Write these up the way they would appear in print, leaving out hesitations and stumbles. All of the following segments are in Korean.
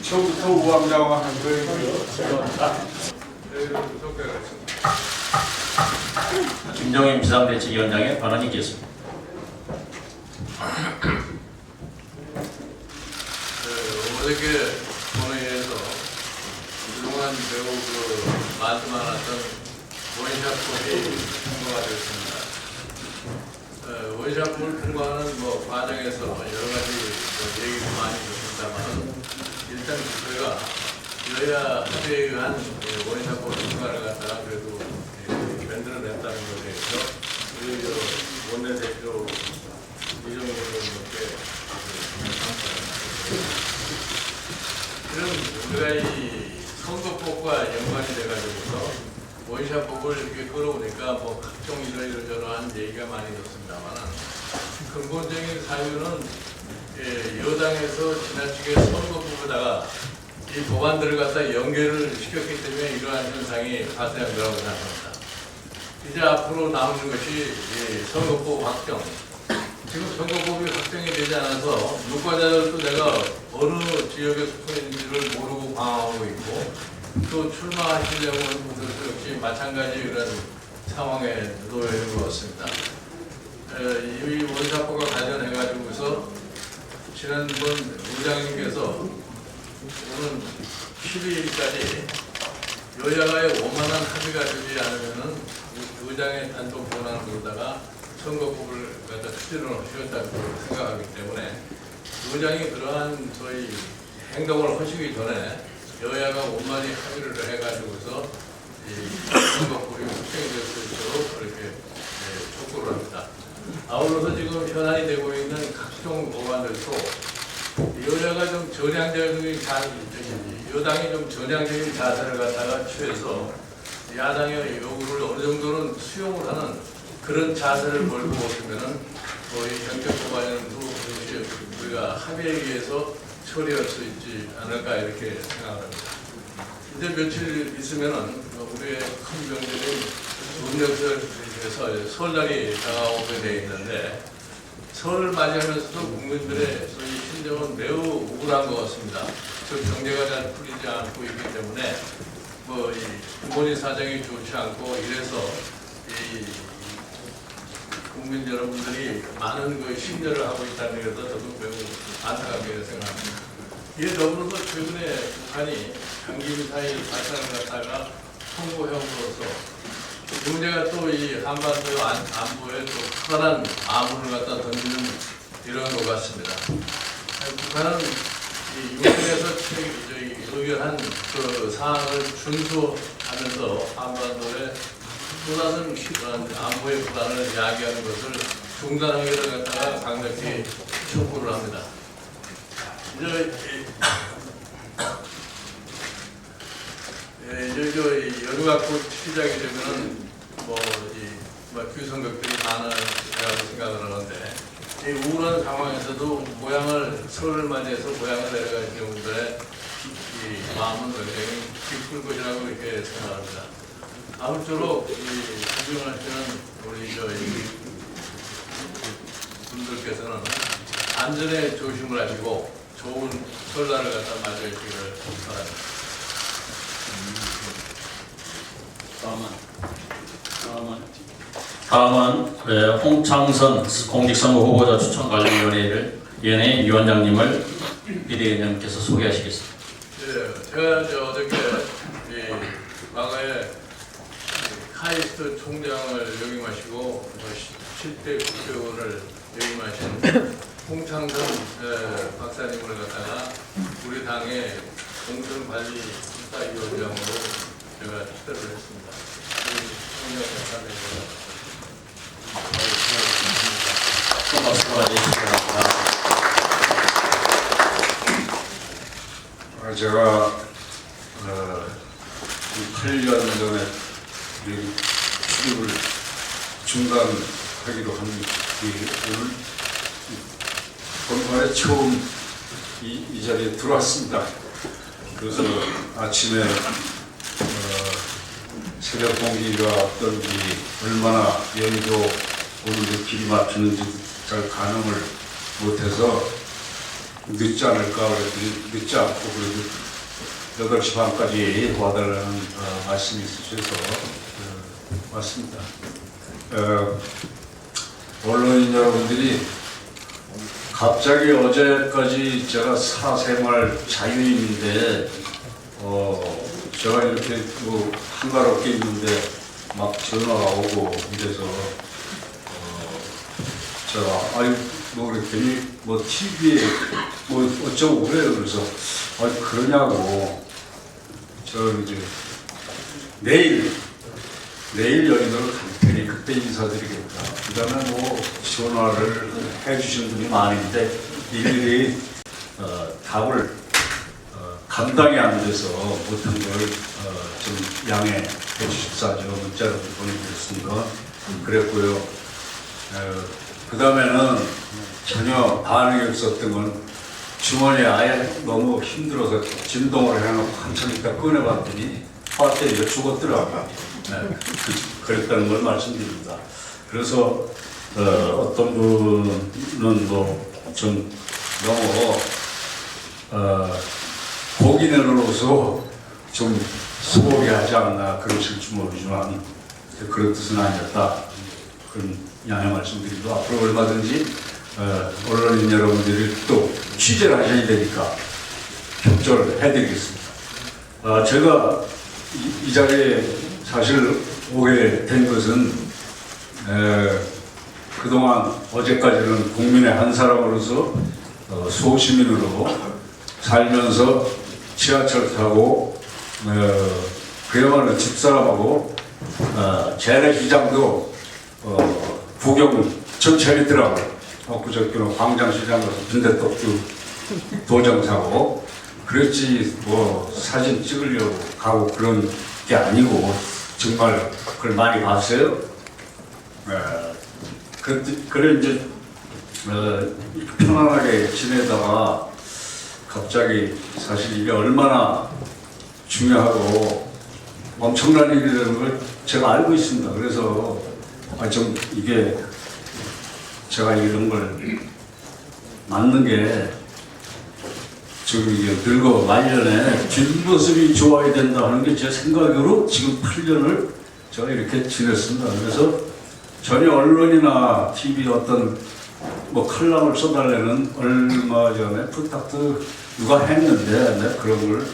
처음부터 우왕좌왕 한 거예요. 김종인 비상대책위원장의 발언이 있겠습니다. 어저께 본회의에서 그동안 매우 많지 많았던 원샷법이 통과가 되었습니다. 원샷법을 통과하는 과정에서 여러 가지 얘기도 많이 있었습니다만 일단 저희가 여야 합의에 의한 원샷법 통과를 갖다가 그래도 만들어냈다는 것에 대해서 우리 원내대표 이정훈 의원님께 그럼 우리가 이 선거법과 연관이 돼가지고서 원샷법을 이렇게 끌어오니까 각종 이러저러한 얘기가 많이 있었습니다만 근본적인 사유는 여당에서 지나치게 선거법에다가 이 법안들을 갖다 연계를 시켰기 때문에 이러한 현상이 발생한 거라고 생각합니다. 이제 앞으로 남은 것이 선거법 확정. 지금 선거법이 확정이 되지 않아서 유권자들도 내가 어느 지역에 속해 있는지를 모르고 방황하고 있고 또 출마하시려고 하는 분들도 역시 마찬가지 이런 상황에 놓여 있는 것 같습니다. 이 원샷법과 관련해가지고서 지난번 의장님께서 오는 12일까지 여야가의 원만한 합의가 되지 않으면은 의장의 단독 권한으로다가 선거법을 갖다 추진을 하셨다고 생각하기 때문에 의장이 그러한 저희 행동을 하시기 전에 여야가 원만히 합의를 해가지고서 이 선거법이 확정이 될 수 있도록 그렇게 촉구를 합니다. 아울러서 지금 현안이 되고 있는 각종 법안들도 여야가 좀 전향적인 여당이 좀 전향적인 자세를 갖다가 취해서 야당의 요구를 어느 정도는 수용을 하는 그런 자세를 몰고 오시면은 이 정책 법안도 우리가 합의에 의해서 처리할 수 있지 않을까 이렇게 생각합니다. 이제 며칠 있으면은 우리의 큰 명절인 음력설에서 설날이 다가오게 되어 있는데 설을 맞이하면서도 국민들의 소위 심정은 매우 우울한 것 같습니다. 저 경제가 잘 풀리지 않고 있기 때문에 이 부모님 사정이 좋지 않고 이래서 이 국민 여러분들이 많은 심려를 하고 있다는 것도 저도 매우 안타깝게 생각합니다. 이에 더불어서 최근에 북한이 장기미사일 발사를 갖다가 통보형으로서 문제가 또 이 한반도 안보에 또 커다란 암호를 갖다 던지는 이런 것 같습니다. 북한은 이 유엔에서 의결한 그 사항을 준수하면서 한반도에 또 다른 안보의 불안을 야기하는 것을 중단하기를 갖다가 강력히 촉구를 합니다. 이제 연휴가 곧 시작이 되면은 귀성객들이 많으리라고 생각을 하는데 이 우울한 상황에서도 설을 맞이해서 모양을 내려가는 경우들의 이 마음은 굉장히 기쁠 것이라고 이렇게 생각합니다. 아무쪼록 구경하시는 우리 분들께서는 안전에 조심을 하시고 좋은 설날을 갖다 맞이하시기를 바랍니다. 다음은 홍창선 공직선거 후보자 추천관리위원회 위원장님을 비대위원장님께서 소개하시겠습니다. 네, 제가 어저께 과거에 카이스트 총장을 역임하시고 7대 국회의원을 역임하신 홍창선 박사님을 갖다가 우리 당의 공천관리수사위원장으로 제가 추대를 했습니다. 홍장 박사님 박수 받으시기 제가 8년 전에 출입을 중단하기로 한 오늘 본판에 처음 이 자리에 들어왔습니다. 그래서 아침에 새벽 공기가 어떤지 얼마나 여의도 오늘 길이 막히는지 잘 가늠을 못해서 늦지 않을까 그랬더니 늦지 않고 그래도 8시 반까지 와달라는 말씀이 있으셔서 왔습니다. 언론인 여러분들이 갑자기 어제까지 제가 사생활 자유인인데 제가 이렇게 뭐 한가롭게 있는데 막 전화가 오고 이래서 제가 아유 뭐 그랬더니 뭐 TV에 뭐 어쩌고 그래요. 그래서 그러냐고 저 이제 내일 연인으로 갈 테니 그때 인사드리겠다. 그 다음에 뭐 전화를 해주신 분이 많은데 일일이 답을 감당이 안 돼서 못한 걸 좀 양해해 주십사죠. 문자로 보내드렸습니다. 그랬고요. 그 다음에는 전혀 반응이 없었던 건 주머니에 아예 너무 힘들어서 진동을 해놓고 한참 있다 꺼내봤더니 배터리가 죽었더라고요. 네, 그랬다는 걸 말씀드립니다. 그래서 어떤 분은 뭐 좀 너무 고기내로서 좀 소홀히하지 않나 그러실지 모르지만 그런 뜻은 아니었다. 그런 양해 말씀드리고 앞으로 얼마든지 언론인 여러분들이 또 취재를 하셔야 되니까 협조를 해드리겠습니다. 제가 이 자리에 사실 오게 된 것은 그동안 어제까지는 국민의 한 사람으로서 소시민으로 살면서 지하철 타고 그야말로 집사람하고 재래시장도 구경 전체 했더라고요. 그저께는 광장시장 가서 빈대떡도 도장 사고 그랬지 뭐 사진 찍으려고 가고 그런 게 아니고 정말 그걸 많이 봤어요. 그래 이제 편안하게 지내다가 갑자기 사실 이게 얼마나 중요하고 엄청난 일이라는 걸 제가 알고 있습니다. 그래서 좀 이게 제가 이런 걸 맞는 게 지금 이게 늙어 말년에 뒷모습이 좋아야 된다 하는 게 제 생각으로 지금 8년을 제가 이렇게 지냈습니다. 그래서 전혀 언론이나 TV 어떤 뭐 칼럼을 써달라는 얼마 전에 부탁도 누가 했는데 내가 그런 걸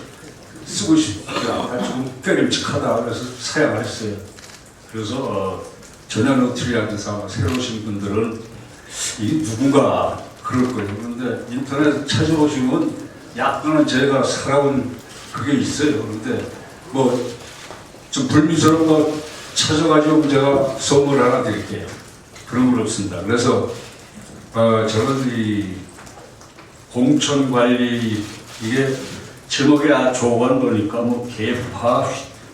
쓰고 싶지 않다. 좀 깨림칙하다. 그래서 사양을 했어요. 그래서 전혀 노출이 안 돼서 새로 오신 분들은 이게 누군가 그럴 거예요. 그런데 인터넷 찾아보시면 약간은 제가 살아온 그게 있어요. 그런데 뭐 좀 불미스러운 거 찾아가지고 제가 선물 하나 드릴게요. 그런 건 없습니다. 그래서 저는 이 공천관리 이게 제목이 조건 보니까 뭐 개파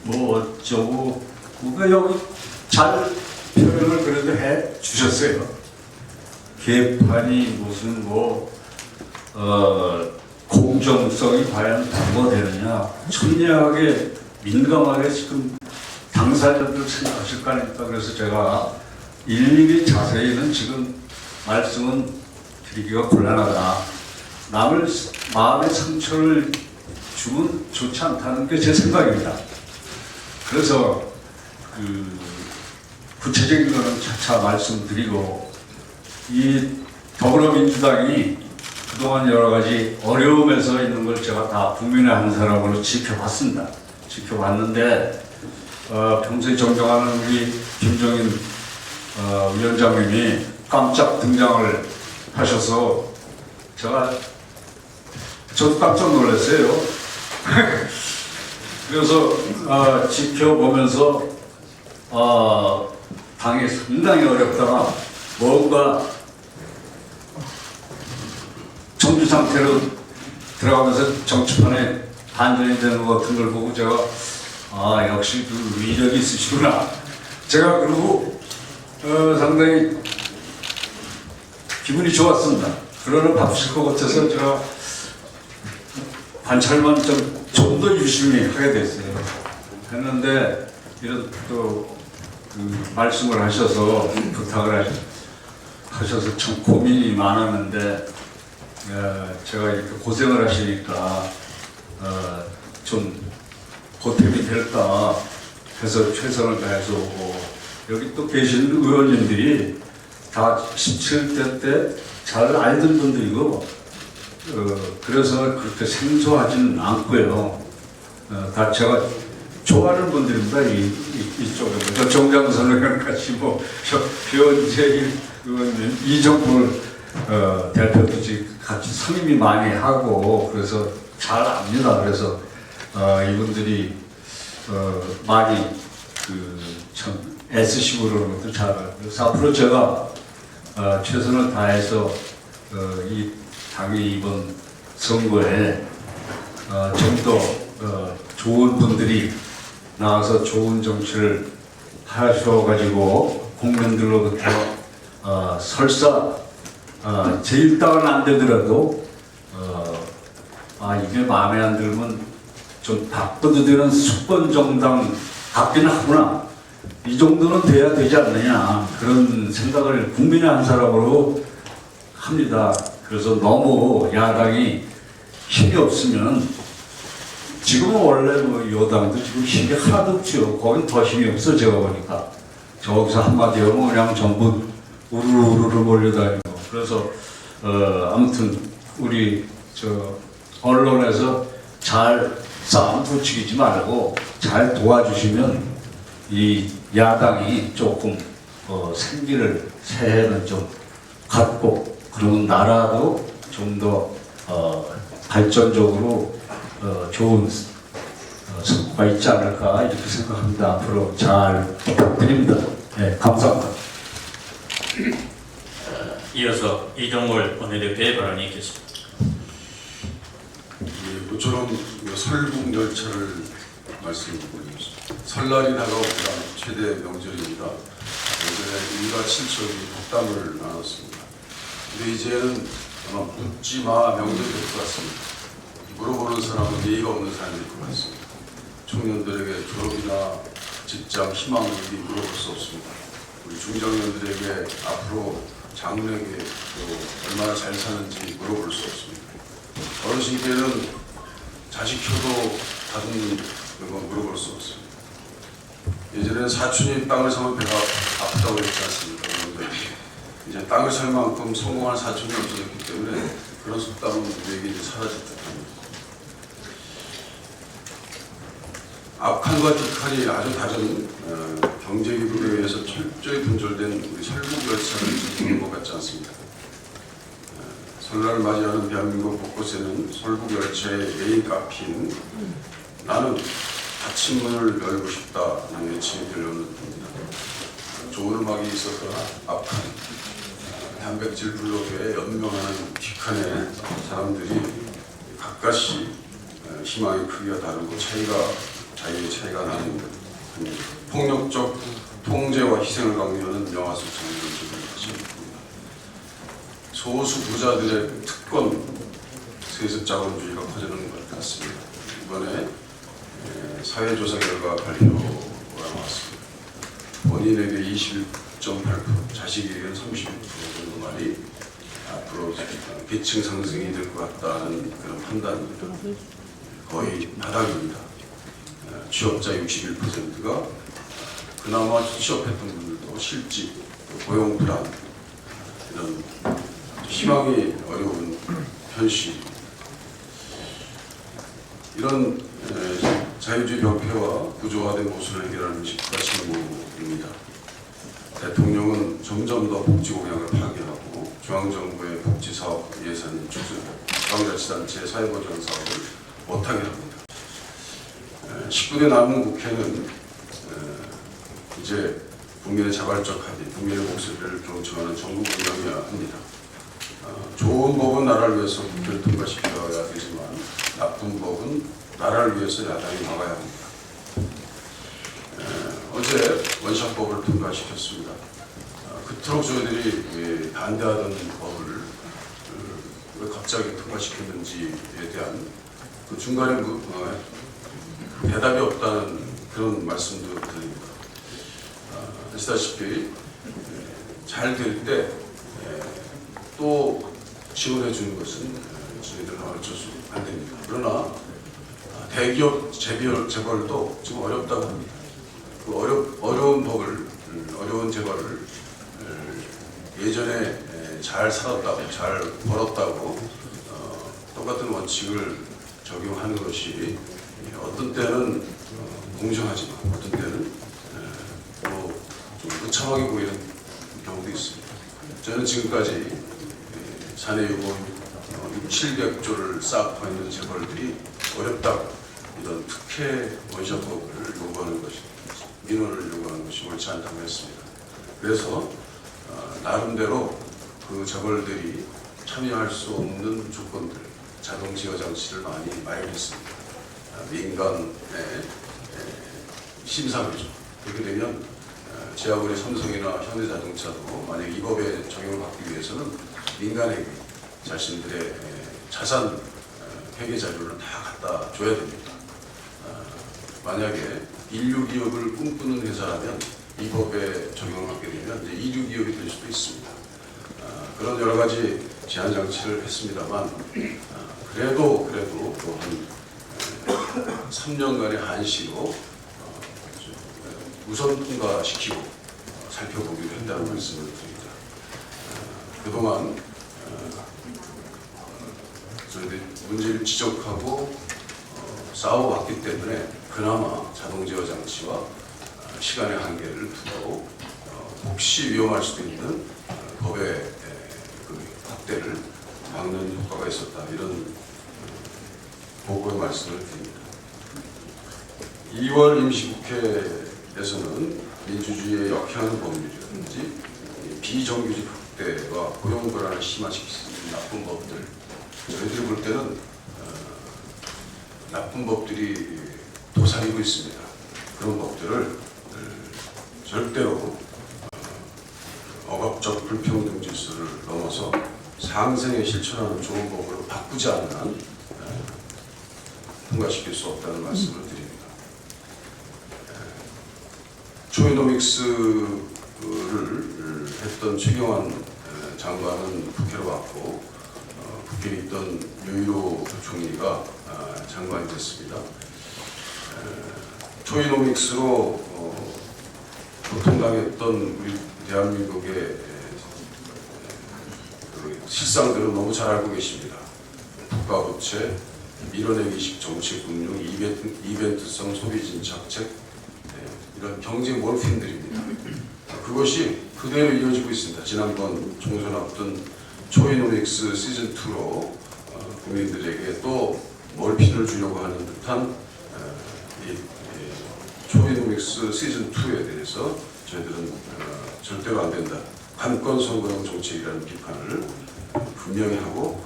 뭐 어쩌고 그거 여기 잘 표현을 그래도 해 주셨어요. 개판이 무슨 뭐 공정성이 과연 담보되느냐 첨예하게 민감하게 지금 당사자들 생각하실 거 아닙니까? 그래서 제가 일일이 자세히는 지금 말씀은 드리기가 곤란하다. 남을 마음의 상처를 주면 좋지 않다는 게 제 생각입니다. 그래서 구체적인 거는 차차 말씀드리고 이 더불어민주당이 그동안 여러 가지 어려움에서 있는 걸 제가 다 국민의 한 사람으로 지켜봤습니다. 지켜봤는데 평소에 존경하는 우리 김종인 위원장님이 깜짝 등장을 하셔서 저도 깜짝 놀랐어요. 그래서 지켜보면서 당이 상당히 어렵다가 뭔가 정주 상태로 들어가면서 정치판에 반전이 되는 것 같은 걸 보고 제가 역시 그 위력이 있으시구나. 제가 그리고 상당히 기분이 좋았습니다. 그러나 바쁘실 것 같아서 제가 관찰만 좀 더 유심히 하게 됐어요. 했는데 이런 또 말씀을 하셔서 부탁을 하셔서 참 고민이 많았는데 제가 이렇게 고생을 하시니까 좀 보탬이 될까 해서 최선을 다해서 오고, 여기 또 계신 의원님들이 다 17대 때 잘 알던 분들이고, 그래서 그렇게 생소하지는 않고요. 다 제가 좋아하는 분들입니다. 이쪽에 정장선 의원 같이 변재일 의원님, 이정부 대표도 같이 상임이 많이 하고, 그래서 잘 압니다. 그래서 이분들이 많이 참 애쓰시고 그러는 것도 잘 알고, 그래서 앞으로 제가 최선을 다해서 이 당의 이번 선거에 좀 더 좋은 분들이 나와서 좋은 정치를 하셔가지고 국민들로부터 설사 제 일당은 안 되더라도 이게 마음에 안 들면 좀 바꿔도 되는 수권 정당 같긴 하구나, 이 정도는 돼야 되지 않느냐, 그런 생각을 국민의 한 사람으로 합니다. 그래서 너무 야당이 힘이 없으면, 지금은 원래 여당도 지금 힘이 하나도 없죠. 거긴 더 힘이 없어. 제가 보니까 저기서 한마디 하면 그냥 전부 우르르 몰려다니고. 그래서 아무튼 우리 언론에서 잘 싸움 부추기지 말고 잘 도와주시면 이 야당이 조금 생기를 새해는 좀 갖고, 그리고 나라도 좀 더 발전적으로 좋은 성과가 있지 않을까 이렇게 생각합니다. 앞으로 잘 부탁드립니다. 네, 감사합니다. 이어서 이종월 원내대표의 발언이 있겠습니다. 모처럼 설국 열차를 말씀드리겠습니다. 설날이 다가옵니다. 최대 명절입니다. 예전에 일가 친척이 덕담을 나눴습니다. 근데 이제는 아마 묻지 마 명절이 될 것 같습니다. 물어보는 사람은 예의가 없는 사람일 것 같습니다. 청년들에게 졸업이나 직장, 희망을 물어볼 수 없습니다. 우리 중장년들에게 앞으로 장래에게 또 얼마나 잘 사는지 물어볼 수 없습니다. 어르신께는 자식 효도 받은 건 물어볼 수 없습니다. 예전에는 사촌이 땅을 사면 배가 아프다고 했지 않습니까? 그런데 이제 땅을 살 만큼 성공한 사촌이 없어졌기 때문에 그런 속담은 우리에게 이제 사라질 듯합니다. 앞칸과 뒷칸이 아주 다른 경제기술에 의해서 철저히 분절된 우리 설국열차를 보는 것 같지 않습니다. 설날을 맞이하는 대한민국 곳곳에는 설국열차의 메인 카피인 나는 닫힌문을 열고 싶다는 외침이 들려오는 겁니다. 좋은 음악이 있었거나 앞칸, 단백질 블록에 연명하는 뒷칸에 사람들이 가까이 희망의 크기가 다르고 자유의 차이가 나는 폭력적 통제와 희생을 강요하는 명화수 장면을 보입니다. 소수 부자들의 특권, 세습 자본주의가 커지는 것 같습니다. 이번에 사회조사 결과 발표가 나왔습니다. 본인에게 21.8%, 자식에게는 31% 정도 말이 앞으로 계층 상승이 될 것 같다는 그런 판단입니다. 거의 바닥입니다. 취업자 61%가 그나마 취업했던 분들도 실직, 고용 불안, 이런 희망이 어려운 현실, 이런 자유주의 병폐와 구조화된 모순을 해결하는 것이 국가신무입니다. 대통령은 점점 더 복지 공약을 파괴하고 중앙정부의 복지사업 예산 추진, 지방자치단체 사회보장 사업을 못하게 합니다. 19대 남은 국회는 이제 국민의 자발적 합의, 국민의 목소리를 경청하는 정부 공약이어야 합니다. 좋은 법은 나라를 위해서 국회를 통과시켜야 되지만 나쁜 법은 나라를 위해서 야당이 막아야 합니다. 어제 원샷법을 통과시켰습니다. 그토록 저희들이 반대하던 법을 왜 갑자기 통과시켰는지에 대한 그 중간에 대답이 없다는 그런 말씀도 드립니다. 아시다시피 잘 될 때 또 지원해 주는 것은 저희들은 어쩔 수 안 됩니다. 그러나 대기업 재벌도 지금 어렵다고 합니다. 그 어려운 법을, 어려운 재벌을 예전에 잘 살았다고, 잘 벌었다고 똑같은 원칙을 적용하는 것이 어떤 때는 공정하지만 어떤 때는 또 좀 무참하게 보이는 경우도 있습니다. 저는 지금까지 사내 유보 700조를 쌓고 있는 재벌들이 어렵다고 이런 특혜 원샷법을 요구하는 것이, 민원을 요구하는 것이 옳지 않다고 했습니다. 그래서 나름대로 그 재벌들이 참여할 수 없는 조건들, 자동 제어 장치를 많이 마련했습니다. 민간의 심사를 죠. 그렇게 되면 제아버리 삼성이나 현대자동차도 만약 이 법에 적용을 받기 위해서는 민간에게 자신들의 자산 회계 자료를 다 갖다 줘야 됩니다. 만약에 인류 기업을 꿈꾸는 회사라면 이 법에 적용을 받게 되면 이제 이류 기업이 될 수도 있습니다. 그런 여러 가지 제한 장치를 했습니다만 그래도 또 한 3년간의 한시로 우선 통과시키고 살펴보기로 한다는 말씀을 드립니다. 그동안 저희들이 문제를 지적하고 싸워왔기 때문에 그나마 자동 제어 장치와 시간의 한계를 두고 혹시 위험할 수도 있는 법의 그 확대를 막는 효과가 있었다, 이런 보고의 말씀을 드립니다. 2월 임시국회에서는 민주주의에 역행하는 법률이라든지 비정규직 확대와 고용 불안을 심화시킬 수 있는 나쁜 법들, 저희들이 볼 때는 나쁜 법들이 도사리고 있습니다. 그런 법들을 절대로 억압적 불평등 질서를 넘어서 상생에 실천하는 좋은 법으로 바꾸지 않는 한 통과시킬 수 없다는 말씀을 드립니다. 초이노믹스를 했던 최경환 장관은 국회로 왔고 국회에 있던 유일호 총리가 장관이 됐습니다. 초이노믹스로 고통당했던 우리 대한민국의 그 실상들은 너무 잘 알고 계십니다. 국가부채, 밀어내기식 정책금융, 이벤트성 소비진착책, 이런 경제 몰핀들입니다. 그것이 그대로 이어지고 있습니다. 지난번 총선 앞둔 초이노믹스 시즌2로 국민들에게 또 몰핀을 주려고 하는 듯한 초이노믹스 시즌2에 대해서 저희들은 절대로 안 된다, 관건 선거용 정책이라는 비판을 분명히 하고,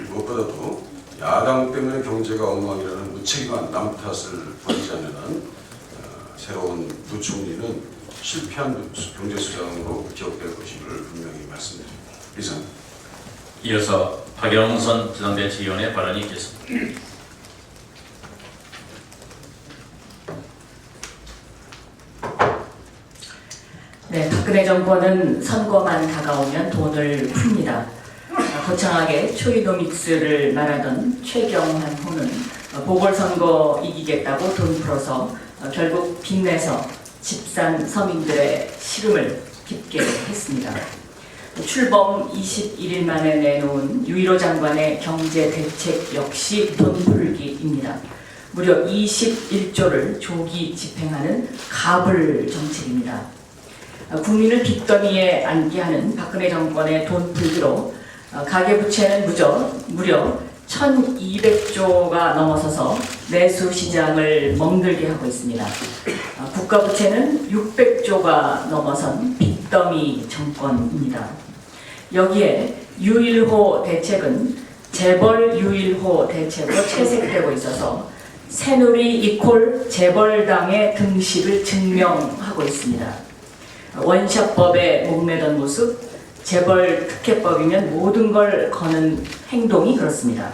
무엇보다도 야당 때문에 경제가 엉망이라는 무책임한 남 탓을 버리지 않는 한 새로운 부총리는 실패한 경제수장으로 기억될 것임을 분명히 말씀드립니다. 이상입니다. 이어서 박영선 지상대책위원의 발언이 있겠습니다. 네, 박근혜 정권은 선거만 다가오면 돈을 풉니다. 거창하게 초이노믹스를 말하던 최경환 후는 보궐선거 이기겠다고 돈 풀어서 결국 빚내서 집 산 서민들의 시름을 깊게 했습니다. 출범 21일 만에 내놓은 유일호 장관의 경제 대책 역시 돈 풀기입니다. 무려 21조를 조기 집행하는 가불 정책입니다. 국민을 빚더미에 앉게 하는 박근혜 정권의 돈 풀기로 가계부채는 무려 1200조가 넘어서서 내수 시장을 멍들게 하고 있습니다. 국가부채는 600조가 넘어선 빚더미 정권입니다. 여기에 유일호 대책은 재벌 유일호 대책으로 채색되고 있어서 새누리 이콜 재벌당의 등식을 증명하고 있습니다. 원샷법에 목매던 모습, 재벌 특혜법이면 모든 걸 거는 행동이 그렇습니다.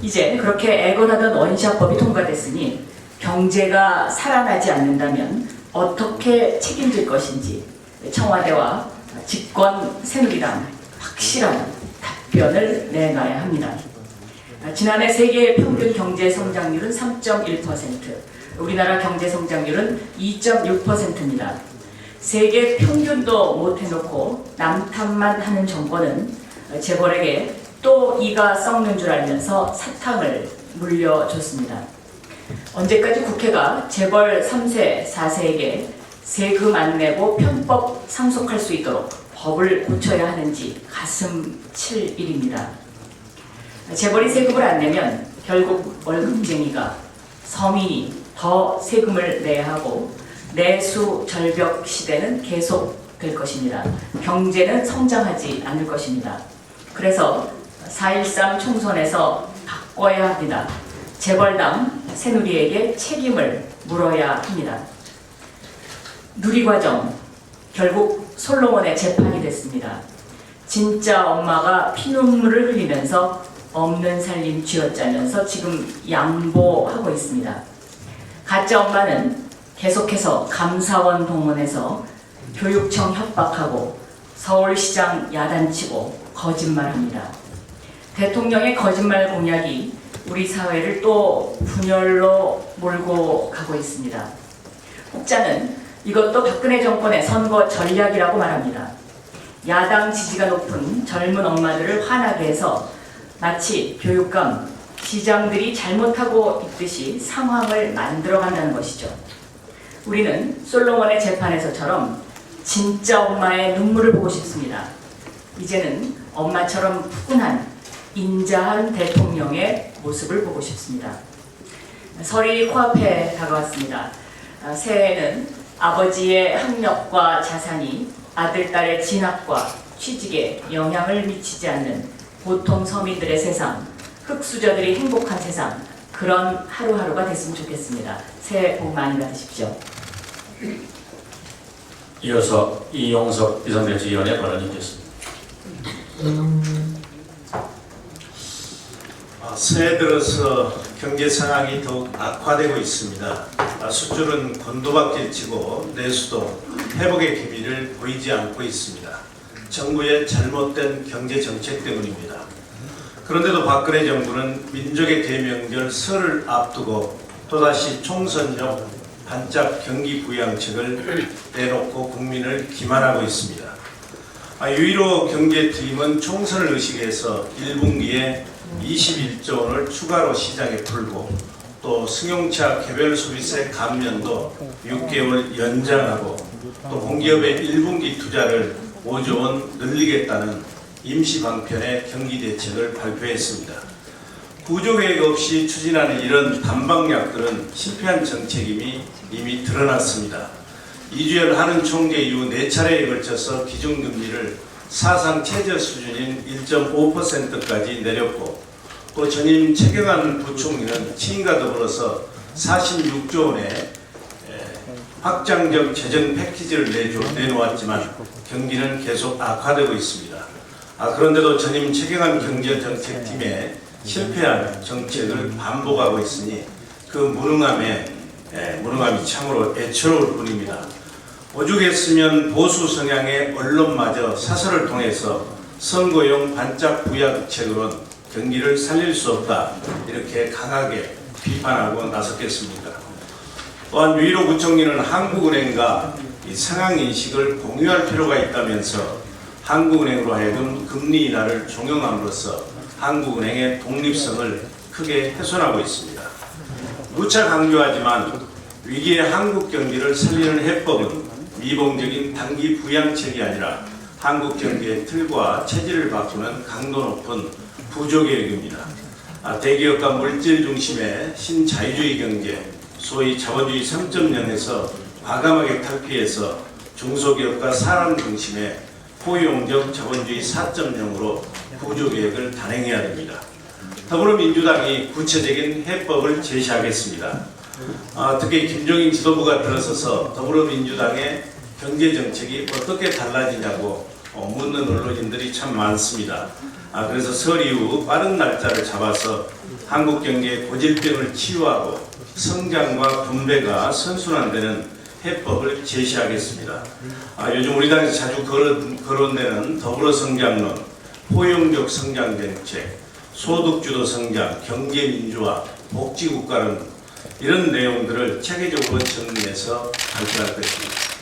이제 그렇게 애걸하던 원샷법이 통과됐으니 경제가 살아나지 않는다면 어떻게 책임질 것인지 청와대와 집권 새누리당 확실한 답변을 내놔야 합니다. 지난해 세계 평균 경제 성장률은 3.1%, 우리나라 경제 성장률은 2.6%입니다. 세계 평균도 못 해놓고 남탓만 하는 정권은 재벌에게 또 이가 썩는 줄 알면서 사탕을 물려줬습니다. 언제까지 국회가 재벌 3세, 4세에게 세금 안 내고 편법 상속할 수 있도록 법을 고쳐야 하는지 가슴 칠 일입니다. 재벌이 세금을 안 내면 결국 월급쟁이가, 서민이 더 세금을 내야 하고 내수 절벽 시대는 계속될 것입니다. 경제는 성장하지 않을 것입니다. 그래서 4.13 총선에서 바꿔야 합니다. 재벌당 새누리에게 책임을 물어야 합니다. 누리과정, 결국 솔로몬의 재판이 됐습니다. 진짜 엄마가 피눈물을 흘리면서 없는 살림 쥐어짜면서 지금 양보하고 있습니다. 가짜 엄마는 계속해서 감사원 동원해서 교육청 협박하고 서울시장 야단치고 거짓말합니다. 대통령의 거짓말 공약이 우리 사회를 또 분열로 몰고 가고 있습니다. 혹자는 이것도 박근혜 정권의 선거 전략이라고 말합니다. 야당 지지가 높은 젊은 엄마들을 화나게 해서 마치 교육감, 시장들이 잘못하고 있듯이 상황을 만들어간다는 것이죠. 우리는 솔로몬의 재판에서처럼 진짜 엄마의 눈물을 보고 싶습니다. 이제는 엄마처럼 푸근한, 인자한 대통령의 모습을 보고 싶습니다. 설이 코앞에 다가왔습니다. 새해에는 아버지의 학력과 자산이 아들, 딸의 진학과 취직에 영향을 미치지 않는 보통 서민들의 세상, 흙수저들이 행복한 세상, 그런 하루하루가 됐으면 좋겠습니다. 새해 복 많이 받으십시오. 이어서 이용석 비상대책위원의 발언이 있겠습니다. 새해 들어서 경제 상황이 더욱 악화되고 있습니다. 수출은 곤두박질치고 내수도 회복의 기미를 보이지 않고 있습니다. 정부의 잘못된 경제 정책 때문입니다. 그런데도 박근혜 정부는 민족의 대명절 설을 앞두고 또다시 총선용 반짝 경기 부양책을 내놓고 국민을 기만하고 있습니다. 유일호 경제팀은 총선을 의식해서 1분기에 21조 원을 추가로 시장에 풀고 또 승용차 개별 소비세 감면도 6개월 연장하고 또 공기업의 1분기 투자를 5조 원 늘리겠다는 임시 방편의 경기 대책을 발표했습니다. 구조계획 없이 추진하는 이런 단방약들은 실패한 정책임이 이미 드러났습니다. 이주열 한은 총재 이후 4차례에 걸쳐서 기준금리를 사상 최저 수준인 1.5%까지 내렸고 또 전임 최경환 부총리는 취임과 더불어서 46조 원의 확장적 재정 패키지를 내놓았지만 경기는 계속 악화되고 있습니다. 그런데도 전임 최경환 경제정책팀의 실패한 정책을 반복하고 있으니 그 무능함이 참으로 애처로울 뿐입니다. 오죽했으면 보수 성향의 언론마저 사설을 통해서 선거용 반짝 부양책으로는 경기를 살릴 수 없다 이렇게 강하게 비판하고 나섰겠습니까? 또한 유일호 부총리는 한국은행과 이 상황 인식을 공유할 필요가 있다면서 한국은행으로 하여금 금리 인하를 종용함으로써 한국은행의 독립성을 크게 훼손하고 있습니다. 누차 강조하지만 위기의 한국 경기를 살리는 해법은 미봉적인 단기 부양책이 아니라 한국 경제의 틀과 체질을 바꾸는 강도 높은 구조개혁입니다. 대기업과 물질 중심의 신자유주의 경제, 소위 자본주의 3.0에서 과감하게 탈피해서 중소기업과 사람 중심의 포용적 자본주의 4.0으로 구조개혁을 단행해야 됩니다. 더불어민주당이 구체적인 해법을 제시하겠습니다. 특히 김종인 지도부가 들어서서 더불어민주당의 경제정책이 어떻게 달라지냐고 묻는 언론인들이 참 많습니다. 그래서 설 이후 빠른 날짜를 잡아서 한국 경제의 고질병을 치유하고 성장과 분배가 선순환되는 해법을 제시하겠습니다. 요즘 우리 당에서 자주 거론되는 더불어 성장론, 포용적 성장 정책, 소득주도 성장, 경제 민주화, 복지 국가론 이런 내용들을 체계적으로 정리해서 발표할 것입니다.